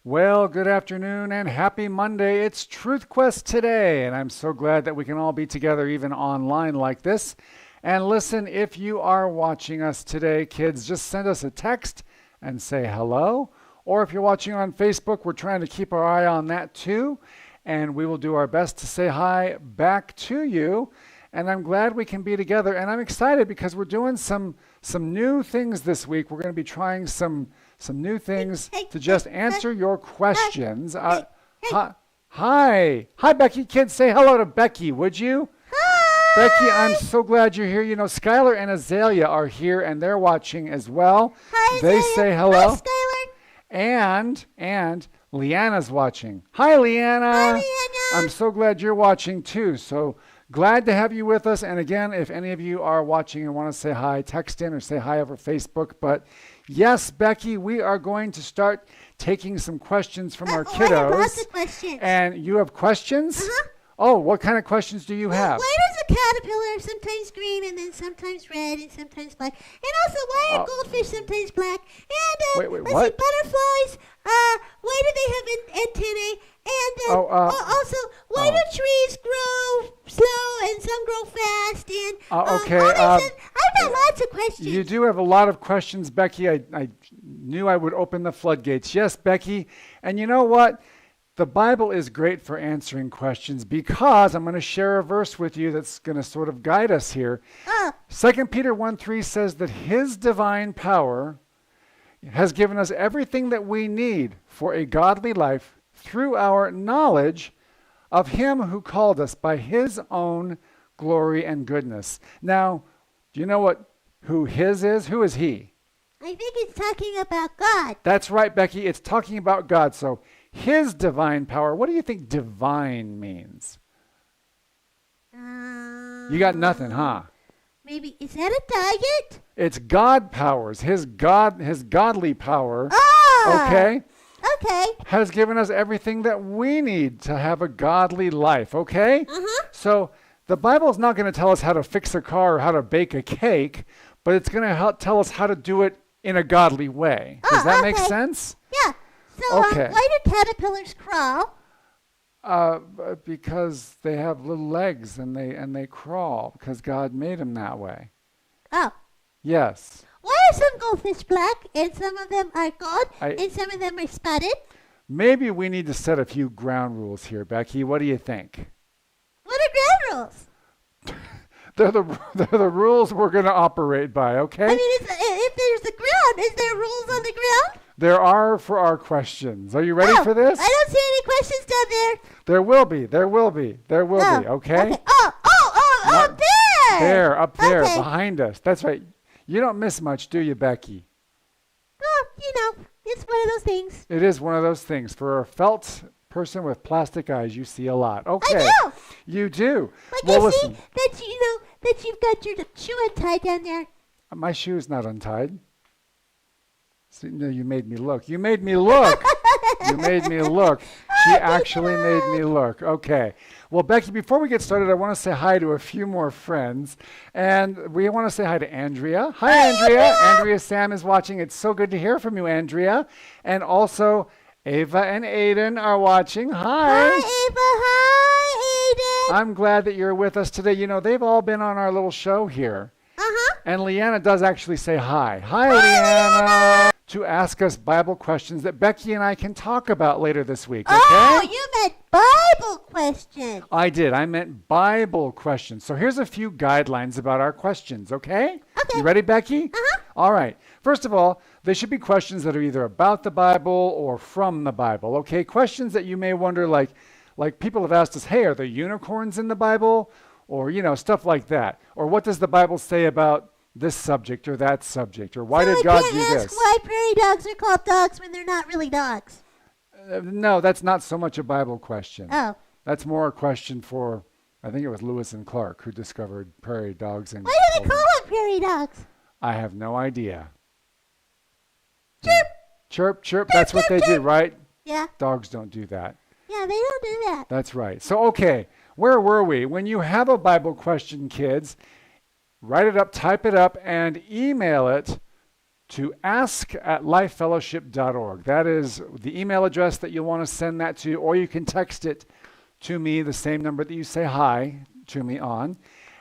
Well, good afternoon and happy Monday. It's TruthQuest Today, and I'm so glad that we can all be together even online like this. And listen, if you are watching us today, kids, just send us a text and say hello. Or if you're watching on Facebook, we're trying to keep our eye on that too. And we will do our best to say hi back to you. And I'm glad we can be together. And I'm excited because we're doing some new things this week. We're going to be trying some new things to just answer your questions. Hi, Becky. Kids, say hello to Becky, would you? Hi! Becky, I'm so glad you're here. You know, Skylar and Azalea are here, and they're watching as well. Hi, They Azalea. say hello. Hi, Skylar. And Leanna's watching. Hi, Leanna. Hi, Leanna. I'm so glad you're watching too. So glad to have you with us. And again, if any of you are watching and want to say hi, text in or say hi over Facebook. But yes, Becky, we are going to start taking some questions from our kiddos. I have lots of questions. And you have questions? Uh-huh. Oh, what kind of questions do you have? Why does a caterpillar sometimes green and then sometimes red and sometimes black? And also, why are goldfish sometimes black? And Wait, let's what? see, butterflies. Why do they have antennae? And also, why do trees grow slow and some grow fast? And Okay. I've got lots of questions. You do have a lot of questions, Becky. I knew I would open the floodgates. Yes, Becky. And you know what? The Bible is great for answering questions because I'm going to share a verse with you that's going to sort of guide us here. 2 Peter 1:3 says that his divine power has given us everything that we need for a godly life through our knowledge of him who called us by his own glory and goodness. Now, do you know who his is? Who is he? I think it's talking about God. That's right, Becky. It's talking about God. So his divine power. What do you think divine means? You got nothing, huh? Maybe, is that a diet? It's God powers. His godly power. Oh! Okay? Okay. Has given us everything that we need to have a godly life, okay? Uh-huh. So the Bible is not going to tell us how to fix a car or how to bake a cake, but it's going to tell us how to do it in a godly way. Does that make sense? Yeah. So Okay. why do caterpillars crawl? Because they have little legs and they crawl because God made them that way. Oh. Yes. Why are some goldfish black and some of them are gold and some of them are spotted? Maybe we need to set a few ground rules here, Becky. What do you think? What are ground rules? They're the rules we're going to operate by, okay? I mean, if there's a ground, is there rules on the ground? There are for our questions. Are you ready for this? I don't see any questions down there. There will be, okay? Up there! There, up there, Okay. behind us. That's right. You don't miss much, do you, Becky? Oh, it's one of those things. It is one of those things. For a felt person with plastic eyes, you see a lot. Okay. I do. You do. Like Well, I see listen. that you've got your shoe untied down there. My shoe's not untied. See, no, you made me look. You made me look. You made me look. She actually made me look. Okay. Well, Becky, before we get started, I want to say hi to a few more friends. And we want to say hi to Andrea. Hi, Andrea. Andrea Sam is watching. It's so good to hear from you, Andrea. And also, Ava and Aiden are watching. Hi. Hi, Ava. Hi, Aiden. I'm glad that you're with us today. You know, they've all been on our little show here. Uh-huh. And Leanna does actually say hi. Hi, Leanna. To ask us Bible questions that Becky and I can talk about later this week, okay? Oh, you meant Bible questions. I did. I meant Bible questions. So here's a few guidelines about our questions, okay? Okay. You ready, Becky? Uh-huh. All right. First of all, they should be questions that are either about the Bible or from the Bible, okay? Questions that you may wonder, like people have asked us, hey, are there unicorns in the Bible? Or, stuff like that. Or what does the Bible say about this subject or that subject? Or why did God do I can't this? ask why prairie dogs are called dogs when they're not really dogs. No, that's not so much a Bible question. Oh. That's more a question for, I think it was Lewis and Clark who discovered prairie dogs. And Why do they call them prairie dogs? I have no idea. Chirp. Chirp, chirp. That's what they do, right? Yeah. Dogs don't do that. Yeah, they don't do that. That's right. So, okay, where were we? When you have a Bible question, kids, write it up, type it up, and email it to ask@lifefellowship.org. That is the email address that you'll want to send that to, or you can text it to me, the same number that you say hi to me on.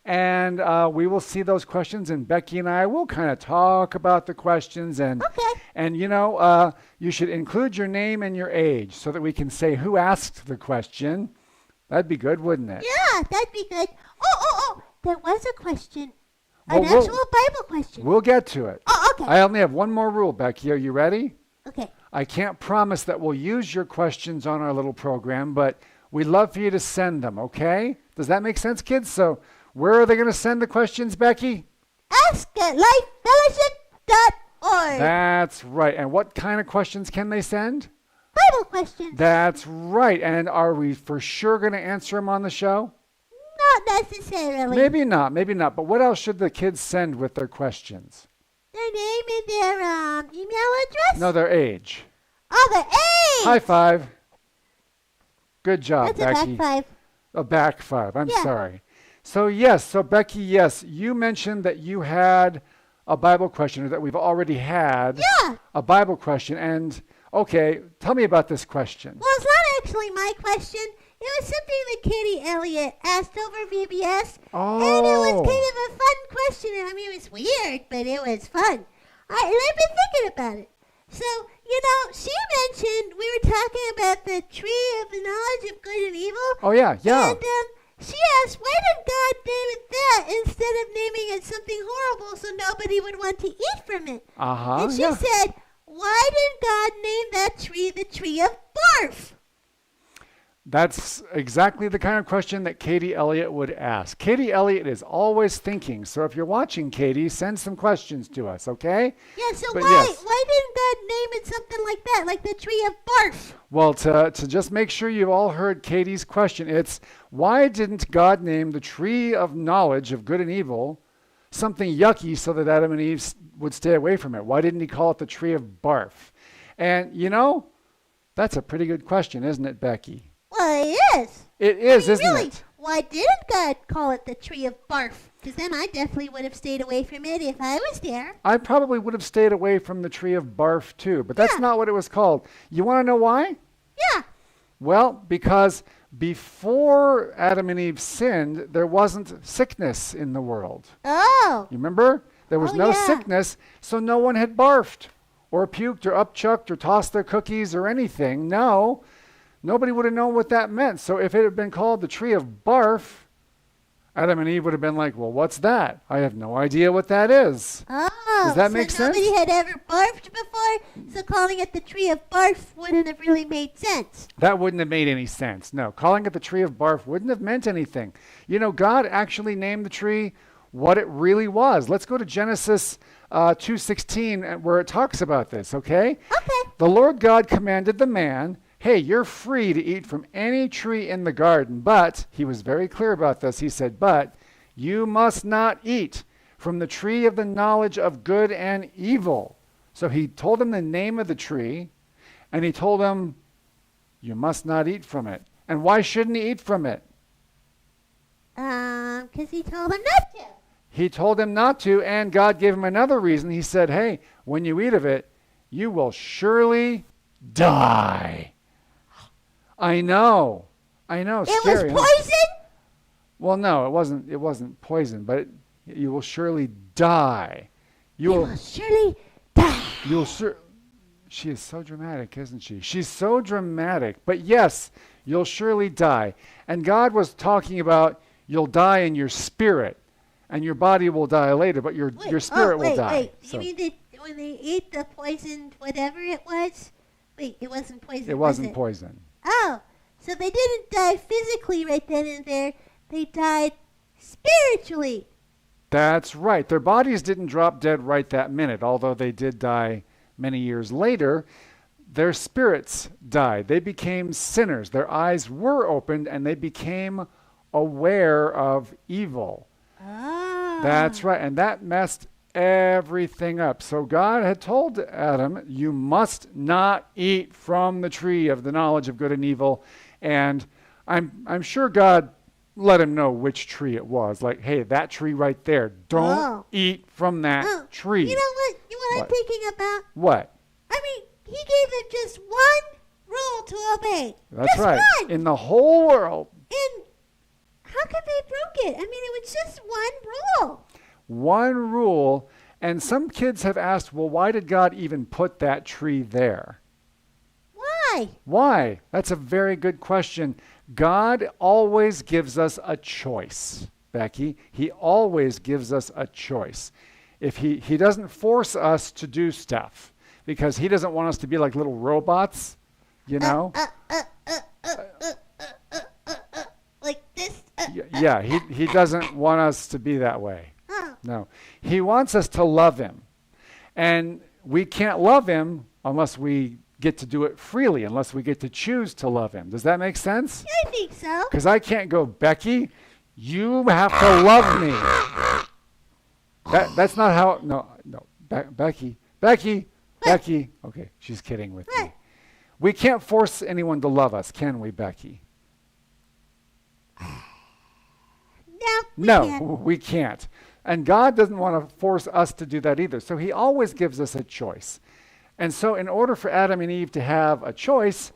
And we will see those questions, and Becky and I will kind of talk about the questions. And, you should include your name and your age so that we can say who asked the question. That'd be good, wouldn't it? Yeah, that'd be good. Oh, there was a question. An actual Bible question. We'll get to it. Oh, okay. I only have one more rule, Becky. Are you ready? Okay. I can't promise that we'll use your questions on our little program, but we'd love for you to send them, okay? Does that make sense, kids? So where are they going to send the questions, Becky? ask@lifefellowship.org. That's right. And what kind of questions can they send? Bible questions. That's right. And are we for sure going to answer them on the show? Not necessarily. Maybe not. But what else should the kids send with their questions? Their name and their email address? No, their age. Oh, their age! High five. Good job, That's Becky. a back five. A back five. I'm sorry. So Becky, yes, you mentioned that you had a Bible question, or that we've already had a Bible question. And, okay, tell me about this question. Well, it's not actually my question. It was something that Katie Elliott asked over VBS. Oh. And it was kind of a fun question. I mean, it was weird, but it was fun. And I've been thinking about it. So, she mentioned, we were talking about the tree of the knowledge of good and evil. Oh, yeah. And she asked, why did God name it that instead of naming it something horrible so nobody would want to eat from it? And she said, why did God name that tree the tree of barf? That's exactly the kind of question that Katie Elliott would ask. Katie Elliott is always thinking. So if you're watching, Katie, send some questions to us, okay? Yeah, so why didn't God name it something like that, like the tree of barf? Well, to just make sure you've all heard Katie's question, it's why didn't God name the tree of knowledge of good and evil something yucky so that Adam and Eve would stay away from it? Why didn't he call it the tree of barf? And, that's a pretty good question, isn't it, Becky? Well, it is. It is, isn't really, it? Why didn't God call it the tree of barf? Because then I definitely would have stayed away from it if I was there. I probably would have stayed away from the tree of barf too, but that's not what it was called. You want to know why? Yeah. Well, because before Adam and Eve sinned, there wasn't sickness in the world. Oh. You remember? There was no sickness, so no one had barfed or puked or upchucked or tossed their cookies or anything. No. Nobody would have known what that meant. So if it had been called the tree of barf, Adam and Eve would have been like, well, what's that? I have no idea what that is. Oh, does that make sense? Nobody had ever barfed before, so calling it the tree of barf wouldn't have really made sense. That wouldn't have made any sense. No, calling it the tree of barf wouldn't have meant anything. God actually named the tree what it really was. Let's go to Genesis 2:16, where it talks about this, okay? Okay. The Lord God commanded the man, hey, you're free to eat from any tree in the garden, but, he was very clear about this, he said, but you must not eat from the tree of the knowledge of good and evil. So he told him the name of the tree, and he told him, you must not eat from it. And why shouldn't he eat from it? Because he told him not to. He told him not to, and God gave him another reason. He said, hey, when you eat of it, you will surely die. I know. It Scary, was poison? Well, no, it wasn't poison, but you will surely die. You will surely die. She is so dramatic, isn't she? She's so dramatic. But yes, you'll surely die. And God was talking about you'll die in your spirit, and your body will die later, but your spirit will die. Wait. So. You mean that when they ate the poisoned whatever it was? Wait, it wasn't poison. It wasn't poison. Oh, so they didn't die physically right then and there. They died spiritually. That's right. Their bodies didn't drop dead right that minute, although they did die many years later. Their spirits died. They became sinners. Their eyes were opened, and they became aware of evil. Ah. That's right. And that messed everything up. So God had told Adam, you must not eat from the tree of the knowledge of good and evil. And I'm sure God let him know which tree it was. Like, hey, that tree right there. Don't eat from that tree. You know what? You what I'm thinking about? What? I mean, he gave them just one rule to obey. That's just right. One. In the whole world. And how could they broke it? I mean, it was just one rule. One rule. And some kids have asked, well, why did God even put that tree there? Why? Why? That's a very good question. God always gives us a choice, Becky. He always gives us a choice. If he doesn't force us to do stuff because he doesn't want us to be like little robots, you know? Like this? Yeah, he doesn't want us to be that way. Oh. No. He wants us to love him. And we can't love him unless we get to do it freely, unless we get to choose to love him. Does that make sense? I think so. Because I can't go, Becky, you have to love me. That's not how, no, Becky. Okay, she's kidding with me. We can't force anyone to love us, can we, Becky? No, we can't. And God doesn't want to force us to do that either. So he always gives us a choice. And so in order for Adam and Eve to have a choice,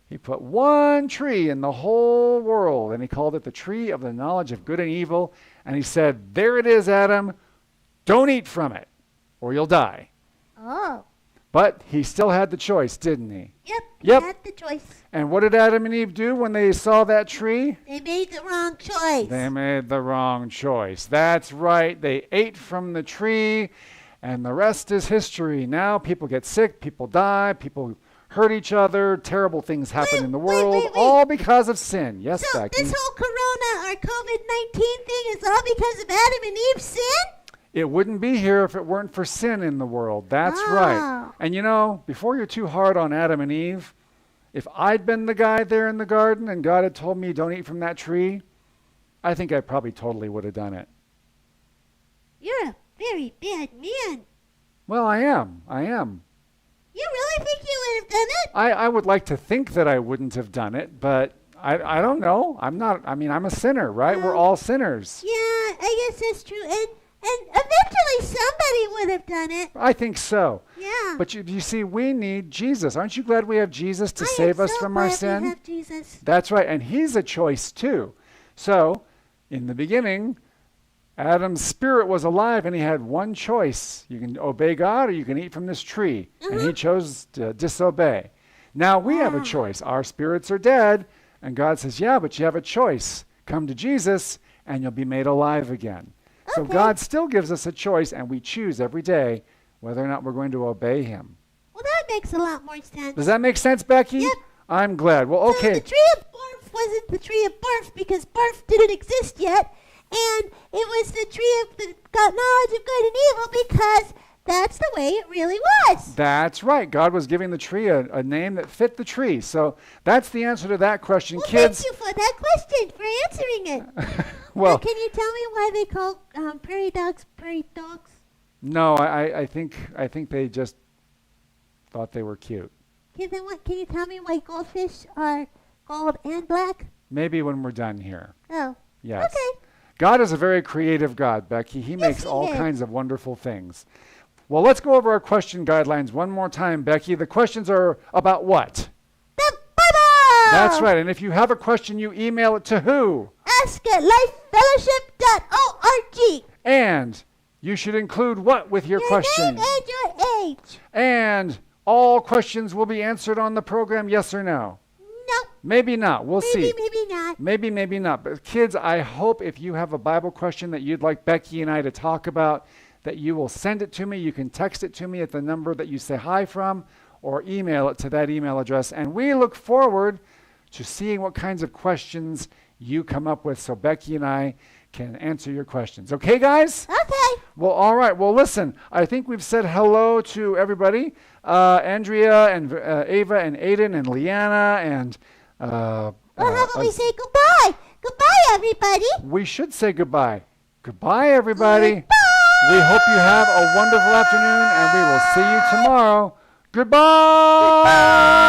he put one tree in the whole world, and he called it the tree of the knowledge of good and evil. And he said, there it is, Adam. Don't eat from it, or you'll die. Oh. But he still had the choice, didn't he? Yep. Yep. He had the choice. And what did Adam and Eve do when they saw that tree? They made the wrong choice. They made the wrong choice. That's right. They ate from the tree, and the rest is history. Now people get sick, people die, people hurt each other, terrible things happen in the world, all because of sin. Yes, so Becky? This whole corona or COVID-19 thing is all because of Adam and Eve's sin? It wouldn't be here if it weren't for sin in the world. That's right. And you know, before you're too hard on Adam and Eve, if I'd been the guy there in the garden and God had told me don't eat from that tree, I think I probably totally would have done it. You're a very bad man. Well, I am. You really think you would have done it? I would like to think that I wouldn't have done it, but I don't know. I'm a sinner, right? We're all sinners. Yeah, I guess that's true. And eventually somebody would have done it. I think so. Yeah. But you see, we need Jesus. Aren't you glad we have Jesus to save us from our sin? I have Jesus. That's right. And he's a choice too. So, in the beginning, Adam's spirit was alive and he had one choice. You can obey God or you can eat from this tree. And he chose to disobey. Now we have a choice. Our spirits are dead. And God says, yeah, but you have a choice. Come to Jesus and you'll be made alive again. So God still gives us a choice, and we choose every day whether or not we're going to obey him. Well, that makes a lot more sense. Does that make sense, Becky? Yep. I'm glad. Well, okay. So the tree of barf wasn't the tree of barf because barf didn't exist yet, and it was the tree of the knowledge of good and evil because that's the way it really was. That's right. God was giving the tree a name that fit the tree. So that's the answer to that question, well, kids. Thank you for that question, for answering it. Well, now, can you tell me why they call prairie dogs prairie dogs? No, I think they just thought they were cute. Can you tell me why goldfish are gold and black? Maybe when we're done here. Oh. Yes. Okay. God is a very creative God, Becky. He makes all kinds of wonderful things. Well, let's go over our question guidelines one more time, Becky. The questions are about what? The Bible! That's right. And if you have a question, you email it to who? ask@lifefellowship.org. And you should include what with your question? Your name and your age. And all questions will be answered on the program, yes or no? No. Maybe not. We'll see. Maybe not. Maybe not. But kids, I hope if you have a Bible question that you'd like Becky and I to talk about, that you will send it to me. You can text it to me at the number that you say hi from, or email it to that email address. And we look forward to seeing what kinds of questions you come up with so Becky and I can answer your questions. Okay, guys? Okay. Well, all right. Well, listen, I think we've said hello to everybody. Andrea and Ava and Aiden and Leanna and... well, how about we say goodbye? Goodbye, everybody. We should say goodbye. Goodbye, everybody. Goodbye. We hope you have a wonderful afternoon, and we will see you tomorrow. Goodbye.